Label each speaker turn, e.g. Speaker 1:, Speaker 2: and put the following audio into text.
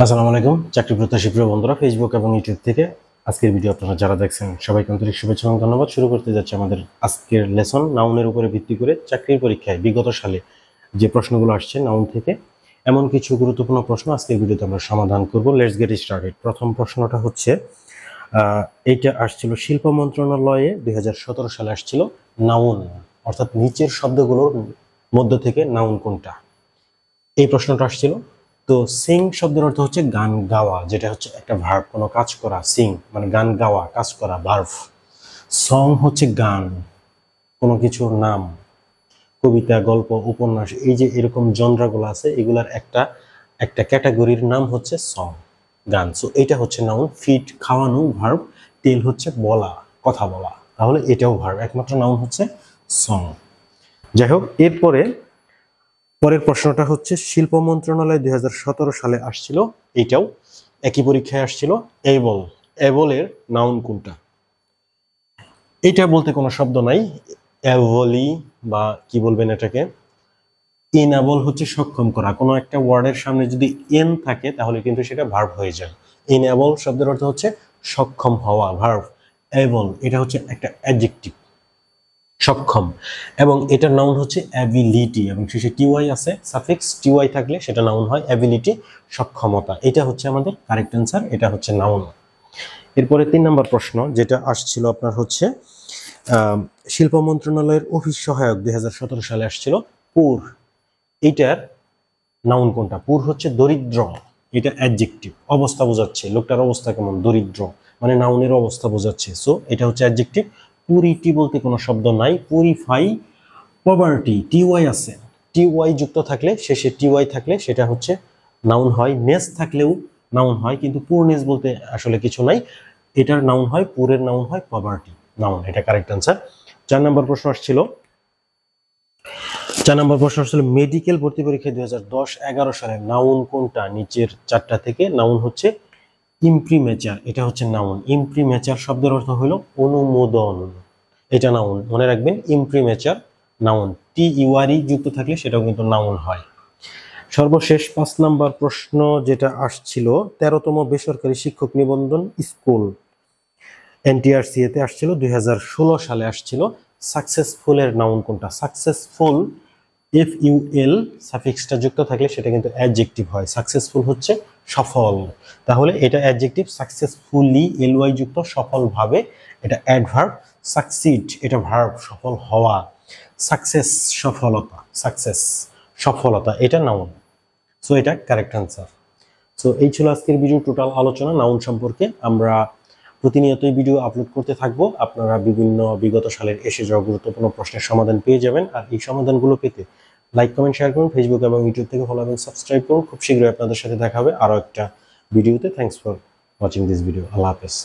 Speaker 1: আসসালামু আলাইকুম চাকরি প্রত্যাশী প্রিয় বন্ধুরা, ফেসবুক এবং ইউটিউব থেকে আজকের ভিডিও আপনারা যারা দেখছেন সবাইকে আন্তরিক শুভেচ্ছা এবং ধন্যবাদ। শুরু করতে যাচ্ছে আমাদের আজকের লেসন নাউনের উপরে ভিত্তি করে চাকরির পরীক্ষায় বিগত সালে যে প্রশ্নগুলো আসছে নাউন থেকে, এমন কিছু গুরুত্বপূর্ণ প্রশ্ন আজকের ভিডিওতে আমরা সমাধান করব। Let's get started. প্রথম প্রশ্নটা হচ্ছে এইটা আসছিল শিল্প মন্ত্রণালয়ে 2017 সালে আসছিল নাউন, অর্থাৎ নিচের শব্দগুলোর মধ্য থেকে নাউন কোনটা, এই প্রশ্নটা আসছিল। তো সিং শব্দের অর্থ হচ্ছে গান গাওয়া, যেটা হচ্ছে একটা ভার্ব, কোনো কাজ করা। সিং মানে গান গাওয়া, কাজ করা, ভার্ব। সং হচ্ছে গান, কোনো কিছুর নাম, কবিতা, গল্প, উপন্যাস, এই যে এরকম জনরাগুলো আছে এগুলার একটা একটা ক্যাটাগরির নাম হচ্ছে সং, গান। সো এটা হচ্ছে নাউন। ফিড খাওয়ানো ভার্ব, টেল হচ্ছে বলা, কথা বলা, তাহলে এটাও ভার্ব, একমাত্র নাউন হচ্ছে সং। যাই হোক, পরের প্রশ্নটা হচ্ছে শিল্প মন্ত্রণালয় 2017 সালে আসছিল, এইটাও একই পরীক্ষায় আসছিল। এবল, এবলের নাউন কোনটা? এটা বলতে কোনো শব্দ নাই, অ্যাভলি বা কি বলবেন এটাকে, ইনএবল হচ্ছে সক্ষম করা। কোনো একটা ওয়ার্ডের সামনে যদি এন থাকে তাহলে কিন্তু সেটা ভার্ব হয়ে যায়। ইনএবল শব্দের অর্থ হচ্ছে সক্ষম হওয়া, ভার্ব। এবল এটা হচ্ছে একটা অ্যাডজেক্টিভ, সক্ষম, এবং এটার নাউন হচ্ছে অ্যাবিলিটি, এবং শেষে টিওয়াই আছে, সাফিক্স টিওয়াই থাকলে সেটা নাউন হয় অ্যাবিলিটি, সক্ষমতা। এটা হচ্ছে আমাদের কারেক্ট অ্যান্সার, এটা হচ্ছে নাউন। এরপরে 3 নম্বর প্রশ্ন যেটা আসছিল আপনার হচ্ছে শিল্প মন্ত্রণালয়ের অফিস সহায়ক 2017 সালে আসছিল পুর, এইটার নাউন কোনটা? পুর হচ্ছে দরিদ্র, এটা অ্যাডজেক্টিভ, অবস্থা বোঝাচ্ছে, লোকটার অবস্থা কেমন, দরিদ্র মানে নাউনের অবস্থা বোঝাচ্ছে। সো এটা হচ্ছে অ্যাডজেক্টিভ। পুরিটি বলতে কোনো শব্দ নাই, পুরিফাই, পভার্টি, টিওয়াই আছে, টিওয়াই যুক্ত থাকলে, শেষে টিওয়াই থাকলে সেটা হচ্ছে নাউন হয়। নেস থাকলেও নাউন হয়, কিন্তু পুরনেস বলতে আসলে কিছু নাই, এটার নাউন হয়, পুরের নাউন হয় পভার্টি, নাউন, এটা কারেক্ট অ্যান্সার। 4 নম্বর প্রশ্ন আসছিল মেডিকেল ভর্তি পরীক্ষায় 2010-11 সালে নাউন কোনটা? নিচের 4টা থেকে নাউন হচ্ছে ইমপ্রিমেচার, এটা হচ্ছে নাউন। ইমপ্রিমেচার শব্দের অর্থ হলো অনুমোদন, এটা নাউন, মনে রাখবেন। ইমপ্রিমেচার নাউন, টি ইউআরই যুক্ত থাকলে সেটাও কিন্তু নাউন হয়। সর্বশেষ 5 নম্বর প্রশ্ন যেটা আসছিল 13তম বেসরকারি শিক্ষক নিবন্ধন স্কুল এনটিআরসি তে আসছিল 2016 সালে আসছিল। সাকসেসফুলের নাউন কোনটা? সাকসেসফুল, এফ ইউ এল সাফিক্সটা যুক্ত থাকলে সেটা কিন্তু অ্যাডজেক্টিভ হয়। সাকসেসফুল হচ্ছে সফল, তাহলে এটা অ্যাডজেক্টিভ। সাকসেসফুলি এল ওয়াই যুক্ত, সফলভাবে, এটা অ্যাডভার্ব। সাকসিড এটা ভার্ব, সফল হওয়া। সাকসেস সফলতা, সাকসেস সফলতা, এটা নাউন। সো এটা কারেক্ট আনসার। সো এই ছিল আজকের ভিডিও টোটাল আলোচনা নাউন সম্পর্কে। আমরা প্রতিনিয়তই ভিডিও আপলোড করতে থাকবো, আপনারা বিভিন্ন বিগত সালের এসে যাওয়া গুরুত্বপূর্ণ প্রশ্নের সমাধান পেয়ে যাবেন। আর এই সমাধানগুলো পেতে লাইক, কমেন্ট, শেয়ার করুন, ফেসবুক এবং ইউটিউব থেকে ফলো এবং সাবস্ক্রাইব করুন। খুব শীঘ্রই আপনাদের সাথে দেখা হবে আরও একটা ভিডিওতে। Thanks for watching this video. আল্লাহ হাফেজ।